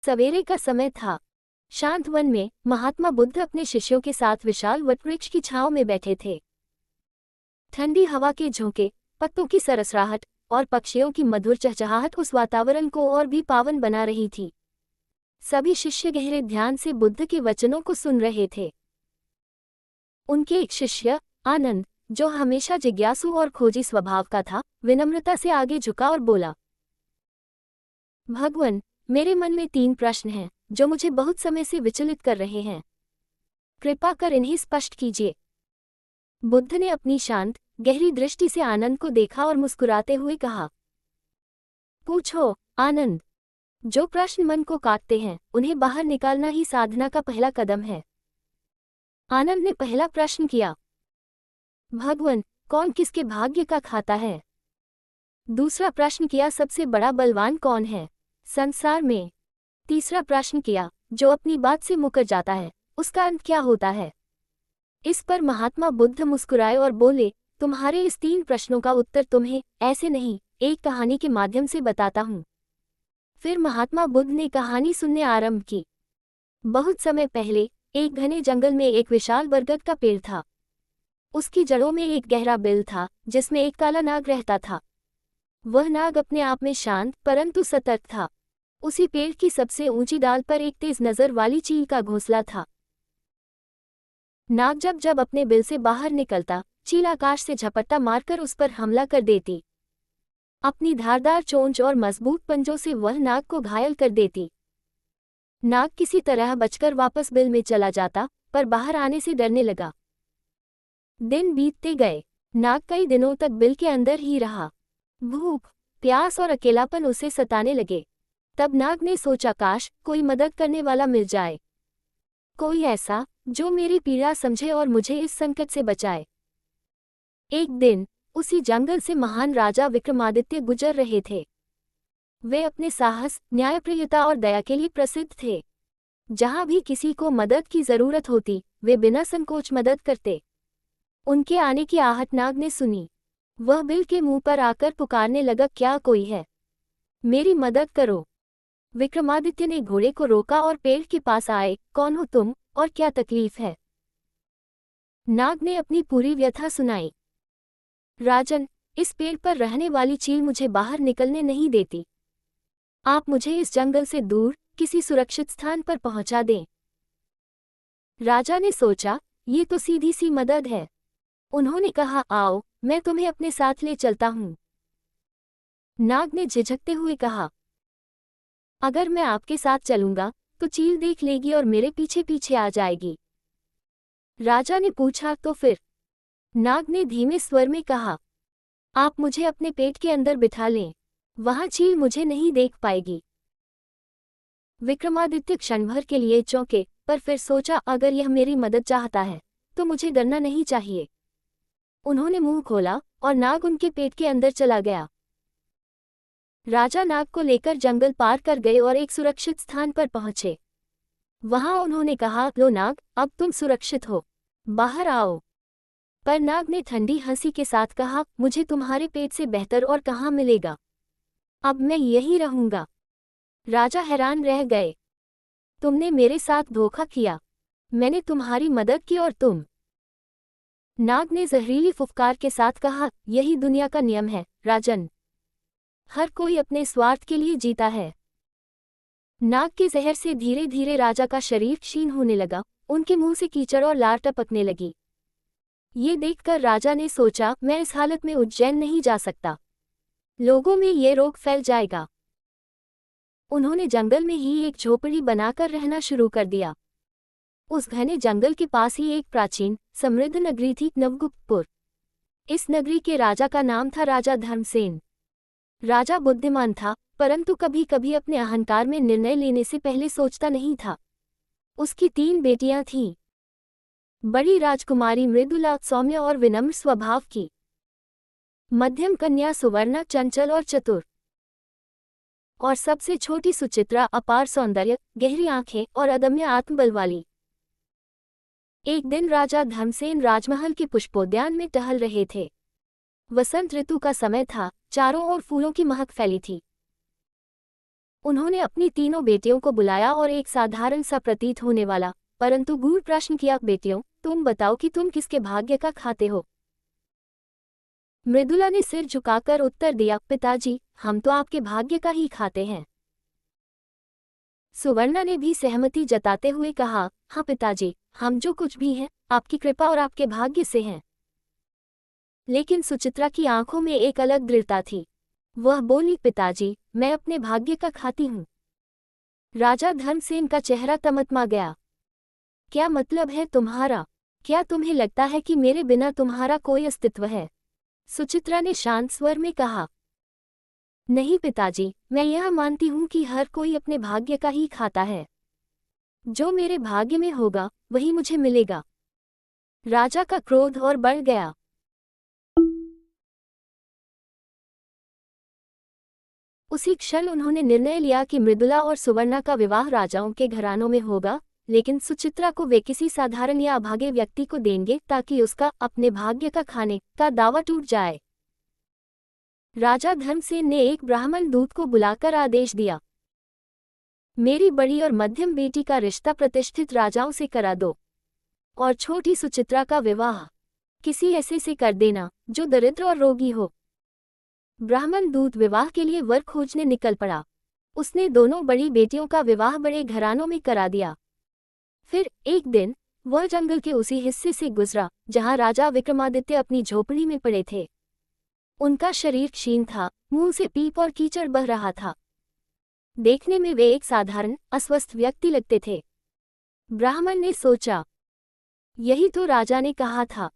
सवेरे का समय था। शांत वन में महात्मा बुद्ध अपने शिष्यों के साथ विशाल वटवृक्ष की छांव में बैठे थे। ठंडी हवा के झोंके, पत्तों की सरसराहट और पक्षियों की मधुर चहचहाहट उस वातावरण को और भी पावन बना रही थी। सभी शिष्य गहरे ध्यान से बुद्ध के वचनों को सुन रहे थे। उनके एक शिष्य आनंद, जो हमेशा जिज्ञासु और खोजी स्वभाव का था, विनम्रता से आगे झुका और बोला, भगवान, मेरे मन में 3 प्रश्न हैं जो मुझे बहुत समय से विचलित कर रहे हैं। कृपा कर इन्हें स्पष्ट कीजिए। बुद्ध ने अपनी शांत, गहरी दृष्टि से आनंद को देखा और मुस्कुराते हुए कहा, पूछो आनंद। जो प्रश्न मन को काटते हैं उन्हें बाहर निकालना ही साधना का पहला कदम है। आनंद ने पहला प्रश्न किया, भगवान, कौन किसके भाग्य का खाता है? दूसरा प्रश्न किया, सबसे बड़ा बलवान कौन है संसार में? तीसरा प्रश्न किया, जो अपनी बात से मुकर जाता है उसका अंत क्या होता है? इस पर महात्मा बुद्ध मुस्कुराए और बोले, तुम्हारे इस 3 प्रश्नों का उत्तर तुम्हें ऐसे नहीं, एक कहानी के माध्यम से बताता हूँ। फिर महात्मा बुद्ध ने कहानी सुनने आरंभ की। बहुत समय पहले एक घने जंगल में एक विशाल बरगद का पेड़ था। उसकी जड़ों में एक गहरा बिल था जिसमें एक काला नाग रहता था। वह नाग अपने आप में शांत परंतु सतर्क था। उसी पेड़ की सबसे ऊंची डाल पर एक तेज नजर वाली चील का घोंसला था। नाग जब जब अपने बिल से बाहर निकलता, चील आकाश से झपट्टा मारकर उस पर हमला कर देती। अपनी धारदार चोंच और मजबूत पंजों से वह नाग को घायल कर देती। नाग किसी तरह बचकर वापस बिल में चला जाता, पर बाहर आने से डरने लगा। दिन बीतते गए। नाग कई दिनों तक बिल के अंदर ही रहा। भूख, प्यास और अकेलापन उसे सताने लगे। तब नाग ने सोचा, काश कोई मदद करने वाला मिल जाए, कोई ऐसा जो मेरी पीड़ा समझे और मुझे इस संकट से बचाए। एक दिन उसी जंगल से महान राजा विक्रमादित्य गुजर रहे थे। वे अपने साहस, न्यायप्रियता और दया के लिए प्रसिद्ध थे। जहां भी किसी को मदद की जरूरत होती, वे बिना संकोच मदद करते। उनके आने की आहट नाग ने सुनी। वह बिल के मुंह पर आकर पुकारने लगा, क्या कोई है? मेरी मदद करो। विक्रमादित्य ने घोड़े को रोका और पेड़ के पास आए। कौन हो तुम और क्या तकलीफ है? नाग ने अपनी पूरी व्यथा सुनाई। राजन, इस पेड़ पर रहने वाली चील मुझे बाहर निकलने नहीं देती। आप मुझे इस जंगल से दूर किसी सुरक्षित स्थान पर पहुंचा दें। राजा ने सोचा, ये तो सीधी सी मदद है। उन्होंने कहा, आओ, मैं तुम्हें अपने साथ ले चलता हूं। नाग ने झिझकते हुए कहा, अगर मैं आपके साथ चलूंगा तो चील देख लेगी और मेरे पीछे पीछे आ जाएगी। राजा ने पूछा, तो फिर? नाग ने धीमे स्वर में कहा, आप मुझे अपने पेट के अंदर बिठा लें, वहां चील मुझे नहीं देख पाएगी। विक्रमादित्य क्षणभर के लिए चौंके, पर फिर सोचा, अगर यह मेरी मदद चाहता है तो मुझे डरना नहीं चाहिए। उन्होंने मुंह खोला और नाग उनके पेट के अंदर चला गया। राजा नाग को लेकर जंगल पार कर गए और एक सुरक्षित स्थान पर पहुंचे। वहां उन्होंने कहा, लो नाग, अब तुम सुरक्षित हो, बाहर आओ। पर नाग ने ठंडी हंसी के साथ कहा, मुझे तुम्हारे पेट से बेहतर और कहाँ मिलेगा, अब मैं यहीं रहूंगा। राजा हैरान रह गए, तुमने मेरे साथ धोखा किया, मैंने तुम्हारी मदद की और तुम। नाग ने जहरीली फुफकार के साथ कहा, यही दुनिया का नियम है राजन, हर कोई अपने स्वार्थ के लिए जीता है। नाग के जहर से धीरे धीरे राजा का शरीर क्षीण होने लगा। उनके मुंह से कीचड़ और लार टपकने लगी। ये देखकर राजा ने सोचा, मैं इस हालत में उज्जैन नहीं जा सकता, लोगों में ये रोग फैल जाएगा। उन्होंने जंगल में ही एक झोपड़ी बनाकर रहना शुरू कर दिया। उस घने जंगल के पास ही एक प्राचीन समृद्ध नगरी थी, नवगुप्तपुर। इस नगरी के राजा का नाम था राजा धर्मसेन। राजा बुद्धिमान था, परंतु कभी कभी अपने अहंकार में निर्णय लेने से पहले सोचता नहीं था। उसकी 3 बेटियां थीं। बड़ी राजकुमारी मृदुला, सौम्य और विनम्र स्वभाव की। मध्यम कन्या सुवर्णा, चंचल और चतुर। और सबसे छोटी सुचित्रा, अपार सौंदर्य, गहरी आंखें और अदम्य आत्मबल वाली। एक दिन राजा धर्मसेन राजमहल के पुष्पोद्यान में टहल रहे थे। वसंत ऋतु का समय था, चारों ओर फूलों की महक फैली थी। उन्होंने अपनी तीनों बेटियों को बुलाया और एक साधारण सा प्रतीत होने वाला परंतु गूढ़ प्रश्न किया, बेटियों, तुम बताओ कि तुम किसके भाग्य का खाते हो। मृदुला ने सिर झुकाकर उत्तर दिया, पिताजी, हम तो आपके भाग्य का ही खाते हैं। सुवर्णा ने भी सहमति जताते हुए कहा, हाँ पिताजी, हम जो कुछ भी हैं आपकी कृपा और आपके भाग्य से हैं। लेकिन सुचित्रा की आंखों में एक अलग दृढ़ता थी। वह बोली, पिताजी, मैं अपने भाग्य का खाती हूँ। राजा धर्मसेन का चेहरा तमतमा गया। क्या मतलब है तुम्हारा? क्या तुम्हें लगता है कि मेरे बिना तुम्हारा कोई अस्तित्व है? सुचित्रा ने शांत स्वर में कहा। नहीं पिताजी, मैं यह मानती हूँ कि हर कोई अपने भाग्य का ही खाता है। जो मेरे भाग्य में होगा वही मुझे मिलेगा। राजा का क्रोध और बढ़ गया। उसी क्षण उन्होंने निर्णय लिया कि मृदुला और सुवर्णा का विवाह राजाओं के घरानों में होगा, लेकिन सुचित्रा को वे किसी साधारण या अभागे व्यक्ति को देंगे ताकि उसका अपने भाग्य का खाने का दावा टूट जाए। राजा धर्मसेन ने एक ब्राह्मण दूत को बुलाकर आदेश दिया, मेरी बड़ी और मध्यम बेटी का रिश्ता प्रतिष्ठित राजाओं से करा दो और छोटी सुचित्रा का विवाह किसी ऐसे से कर देना जो दरिद्र और रोगी हो। ब्राह्मण दूत विवाह के लिए वर खोजने निकल पड़ा। उसने दोनों बड़ी बेटियों का विवाह बड़े घरानों में करा दिया। फिर एक दिन वह जंगल के उसी हिस्से से गुजरा जहां राजा विक्रमादित्य अपनी झोपड़ी में पड़े थे। उनका शरीर क्षीण था, मुंह से पीप और कीचड़ बह रहा था। देखने में वे एक साधारण अस्वस्थ व्यक्ति लगते थे। ब्राह्मण ने सोचा, यही तो राजा ने कहा था,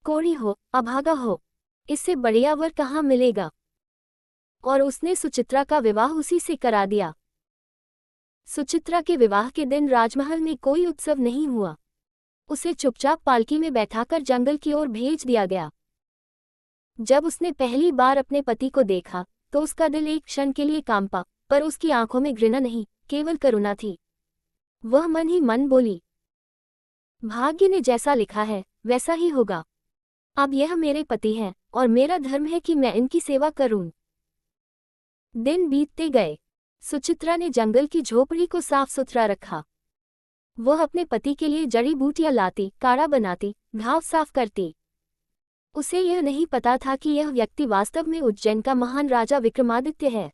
कोढ़ी हो, अभागा हो, इससे बढ़िया वर कहाँ मिलेगा। और उसने सुचित्रा का विवाह उसी से करा दिया। सुचित्रा के विवाह के दिन राजमहल में कोई उत्सव नहीं हुआ। उसे चुपचाप पालकी में बैठाकर जंगल की ओर भेज दिया गया। जब उसने पहली बार अपने पति को देखा तो उसका दिल एक क्षण के लिए कांपा, पर उसकी आंखों में घृणा नहीं, केवल करुणा थी। वह मन ही मन बोली, भाग्य ने जैसा लिखा है वैसा ही होगा। अब यह मेरे पति हैं और मेरा धर्म है कि मैं इनकी सेवा करूं। दिन बीतते गए। सुचित्रा ने जंगल की झोपड़ी को साफ सुथरा रखा। वह अपने पति के लिए जड़ी बूटियां लाती, काढ़ा बनाती, घाव साफ करती। उसे यह नहीं पता था कि यह व्यक्ति वास्तव में उज्जैन का महान राजा विक्रमादित्य है।